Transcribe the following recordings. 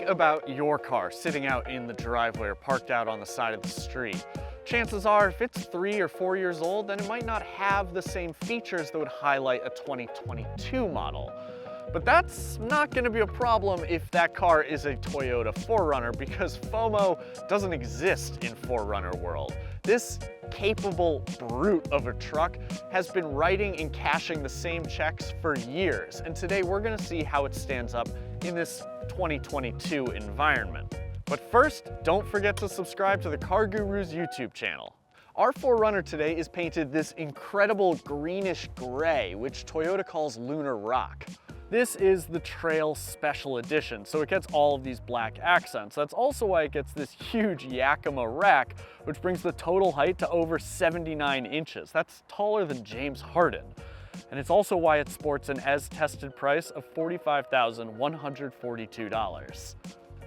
about your car sitting out in the driveway or parked out on the side of the street. Chances are, if it's 3 or 4 years old, then it might not have the same features that would highlight a 2022 model. But that's not going to be a problem if that car is a Toyota 4Runner, because FOMO doesn't exist in 4Runner world. This capable brute of a truck has been writing and cashing the same checks for years, and today we're going to see how it stands up in this 2022 environment. But first, don't forget to subscribe to the CarGurus YouTube channel. Our 4Runner today is painted this incredible greenish gray, which Toyota calls Lunar Rock. This is the Trail Special Edition, so it gets all of these black accents. That's also why it gets this huge Yakima rack, which brings the total height to over 79 inches. That's taller than James Harden. And it's also why it sports an as-tested price of $45,142.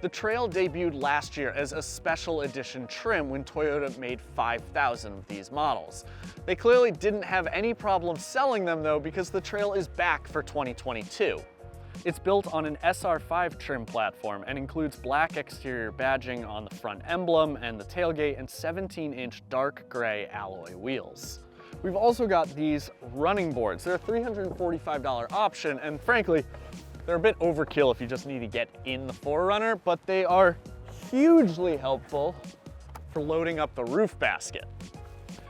The Trail debuted last year as a special edition trim when Toyota made 5,000 of these models. They clearly didn't have any problem selling them though, because the Trail is back for 2022. It's built on an SR5 trim platform and includes black exterior badging on the front emblem and the tailgate and 17-inch dark gray alloy wheels. We've also got these running boards. They're a $345 option, and frankly, they're a bit overkill if you just need to get in the 4Runner, but they are hugely helpful for loading up the roof basket.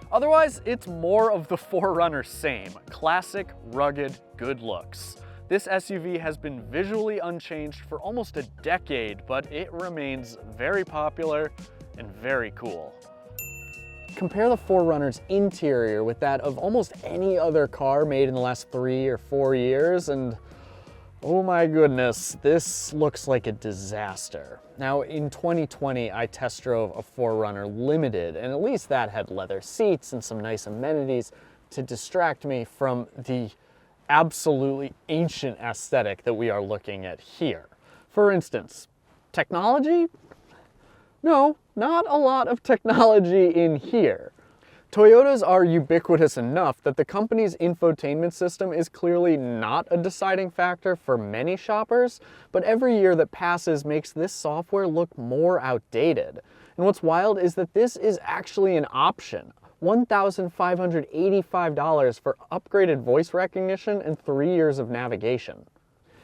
Otherwise, it's more of the 4Runner same. Classic, rugged, good looks. This SUV has been visually unchanged for almost a decade, but it remains very popular and very cool. Compare the 4Runner's interior with that of almost any other car made in the last 3 or 4 years, and oh my goodness, this looks like a disaster. Now, in 2020, I test drove a 4Runner Limited, and at least that had leather seats and some nice amenities to distract me from the absolutely ancient aesthetic that we are looking at here. For instance, technology? No, not a lot of technology in here. Toyotas are ubiquitous enough that the company's infotainment system is clearly not a deciding factor for many shoppers, but every year that passes makes this software look more outdated. And what's wild is that this is actually an option. $1,585 for upgraded voice recognition and 3 years of navigation.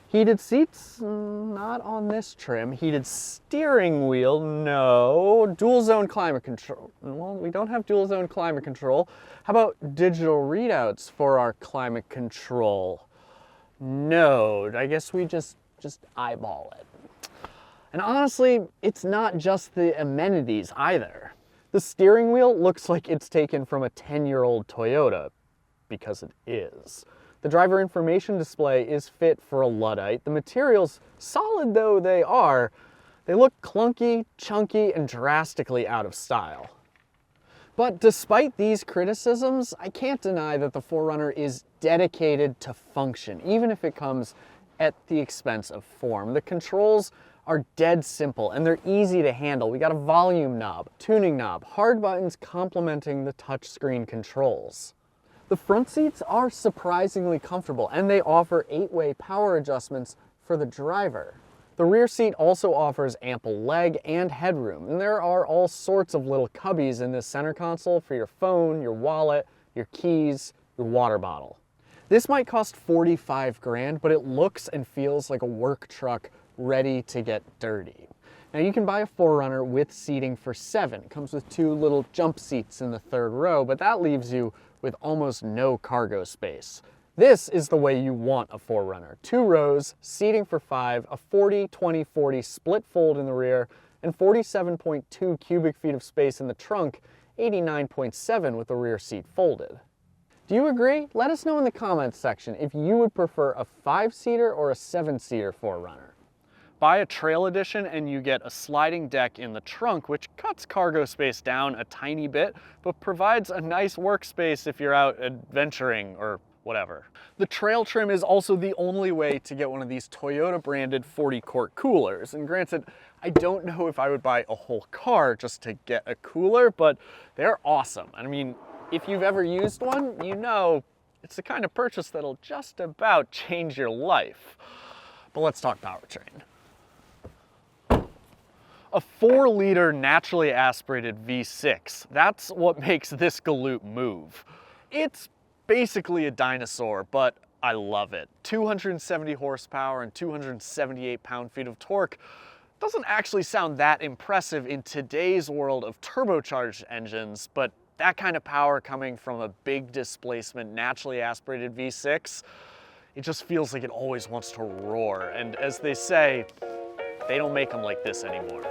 Heated seats? Not on this trim. Heated steering wheel? No. Dual zone climate control? Well, we don't have dual zone climate control. How about digital readouts for our climate control? No. I guess we just eyeball it. And honestly, it's not just the amenities either. The steering wheel looks like it's taken from a 10-year-old Toyota, because it is. The driver information display is fit for a Luddite. The materials, solid though they are, they look clunky, chunky, and drastically out of style. But despite these criticisms, I can't deny that the 4Runner is dedicated to function, even if it comes at the expense of form. The controls are dead simple and they're easy to handle. We got a volume knob, tuning knob, hard buttons complementing the touchscreen controls. The front seats are surprisingly comfortable, and they offer 8-way power adjustments for the driver. The rear seat also offers ample leg and headroom, and there are all sorts of little cubbies in this center console for your phone, your wallet, your keys, your water bottle. This might cost 45 grand, but it looks and feels like a work truck ready to get dirty. Now you can buy a 4Runner with seating for 7. It comes with 2 little jump seats in the 3rd row, but that leaves you with almost no cargo space. This is the way you want a 4Runner. 2 rows, seating for 5, a 40-20-40 split fold in the rear, and 47.2 cubic feet of space in the trunk, 89.7 with the rear seat folded. Do you agree? Let us know in the comments section if you would prefer a 5-seater or a 7-seater 4Runner. Buy a Trail Edition and you get a sliding deck in the trunk, which cuts cargo space down a tiny bit, but provides a nice workspace if you're out adventuring or whatever. The Trail trim is also the only way to get one of these Toyota branded 40-quart coolers. And granted, I don't know if I would buy a whole car just to get a cooler, but they're awesome. I mean, if you've ever used one, you know it's the kind of purchase that'll just about change your life. But let's talk powertrain. A 4-liter naturally aspirated V6. That's what makes this galoot move. It's basically a dinosaur, but I love it. 270 horsepower and 278 pound-feet of torque doesn't actually sound that impressive in today's world of turbocharged engines, but that kind of power coming from a big displacement, naturally aspirated V6, it just feels like it always wants to roar. And as they say, they don't make them like this anymore.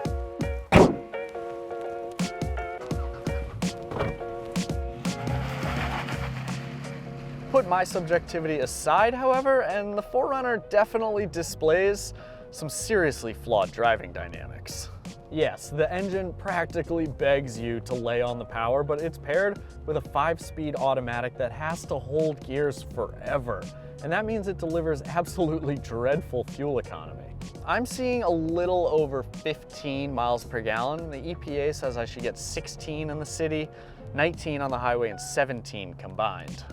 Put my subjectivity aside, however, and the 4Runner definitely displays some seriously flawed driving dynamics. Yes, the engine practically begs you to lay on the power, but it's paired with a 5-speed automatic that has to hold gears forever. And that means it delivers absolutely dreadful fuel economy. I'm seeing a little over 15 miles per gallon. The EPA says I should get 16 in the city, 19 on the highway, and 17 combined.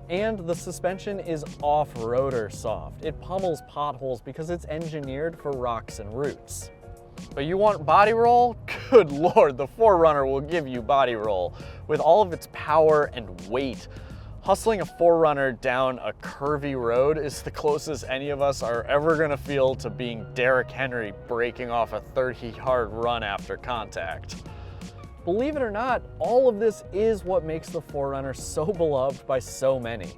And the suspension is off-roader soft. It pummels potholes because it's engineered for rocks and roots. But you want body roll? Good Lord, the 4Runner will give you body roll. With all of its power and weight, hustling a 4Runner down a curvy road is the closest any of us are ever gonna feel to being Derrick Henry breaking off a 30-yard run after contact. Believe it or not, all of this is what makes the 4Runner so beloved by so many.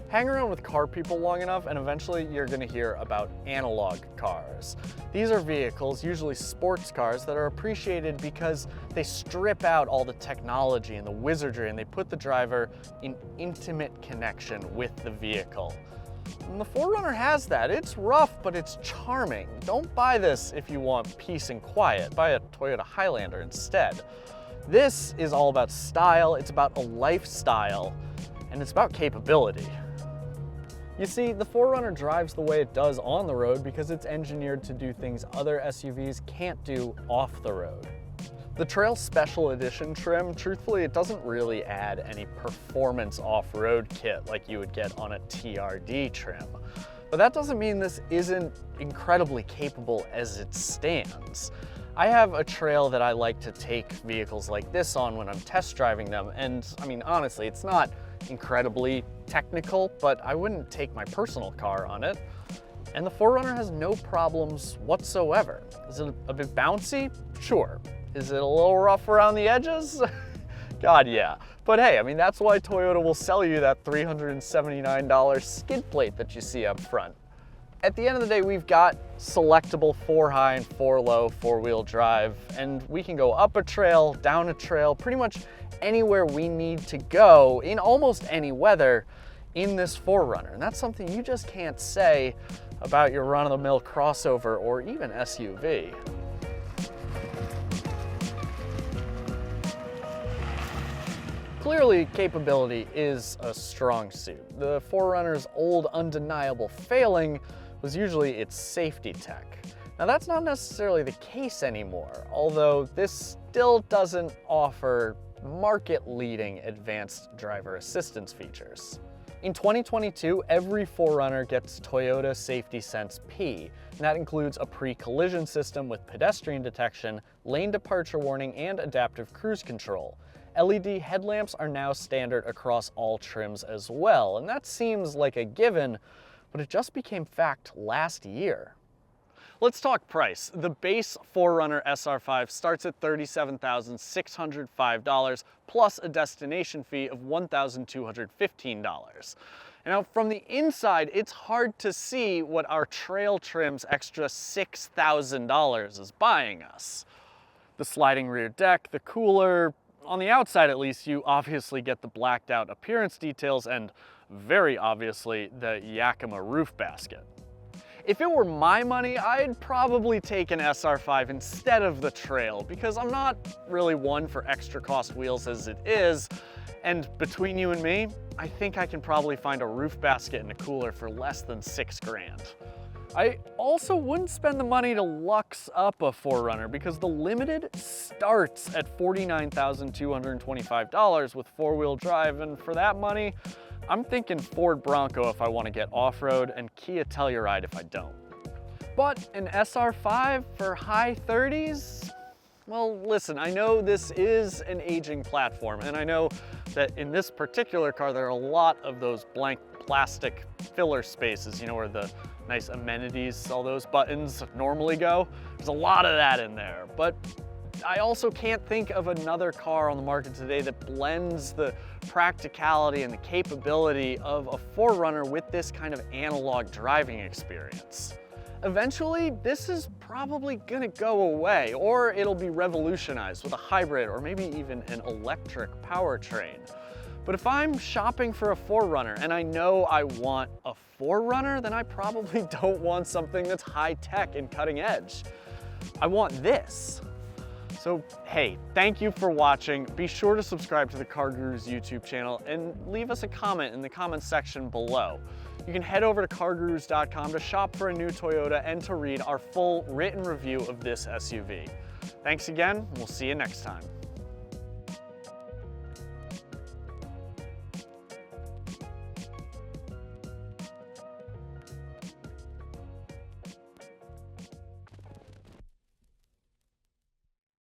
Hang around with car people long enough and eventually you're gonna hear about analog cars. These are vehicles, usually sports cars, that are appreciated because they strip out all the technology and the wizardry and they put the driver in intimate connection with the vehicle. And the 4Runner has that. It's rough, but it's charming. Don't buy this if you want peace and quiet. Buy a Toyota Highlander instead. This is all about style, it's about a lifestyle, and it's about capability. You see, the 4Runner drives the way it does on the road because it's engineered to do things other SUVs can't do off the road. The Trail Special Edition trim, truthfully, it doesn't really add any performance off-road kit like you would get on a TRD trim. But that doesn't mean this isn't incredibly capable as it stands. I have a trail that I like to take vehicles like this on when I'm test driving them, and I mean, honestly, it's not incredibly technical, but I wouldn't take my personal car on it. And the 4Runner has no problems whatsoever. Is it a bit bouncy? Sure. Is it a little rough around the edges? God, yeah. But hey, I mean, that's why Toyota will sell you that $379 skid plate that you see up front. At the end of the day, we've got selectable 4-high and 4-low 4-wheel drive, and we can go up a trail, down a trail, pretty much anywhere we need to go in almost any weather in this 4Runner. And that's something you just can't say about your run-of-the-mill crossover or even SUV. Clearly, capability is a strong suit. The 4Runner's old undeniable failing was usually its safety tech. Now that's not necessarily the case anymore, although this still doesn't offer market-leading advanced driver assistance features. In 2022, every 4Runner gets Toyota Safety Sense P, and that includes a pre-collision system with pedestrian detection, lane departure warning, and adaptive cruise control. LED headlamps are now standard across all trims as well, and that seems like a given, but it just became fact last year. Let's talk price. The base 4Runner SR5 starts at $37,605 plus a destination fee of $1,215. Now from the inside, it's hard to see what our trail trim's extra $6,000 is buying us. The sliding rear deck, the cooler, on the outside at least, you obviously get the blacked out appearance details and very obviously the Yakima roof basket. If it were my money, I'd probably take an SR5 instead of the Trail because I'm not really one for extra cost wheels as it is, and between you and me, I think I can probably find a roof basket and a cooler for less than $6 grand. I also wouldn't spend the money to luxe up a 4Runner because the Limited starts at $49,225 with 4-wheel drive, and for that money, I'm thinking Ford Bronco if I want to get off-road and Kia Telluride if I don't. But an SR5 for high 30s? Well, listen, I know this is an aging platform, and I know that in this particular car, there are a lot of those blank plastic filler spaces, you know, where the nice amenities, all those buttons normally go. There's a lot of that in there, but I also can't think of another car on the market today that blends the practicality and the capability of a 4Runner with this kind of analog driving experience. Eventually, this is probably gonna go away, or it'll be revolutionized with a hybrid or maybe even an electric powertrain. But if I'm shopping for a 4Runner and I know I want a 4Runner, then I probably don't want something that's high tech and cutting edge. I want this. So hey, thank you for watching. Be sure to subscribe to the CarGurus YouTube channel and leave us a comment in the comments section below. You can head over to cargurus.com to shop for a new Toyota and to read our full written review of this SUV. Thanks again, we'll see you next time.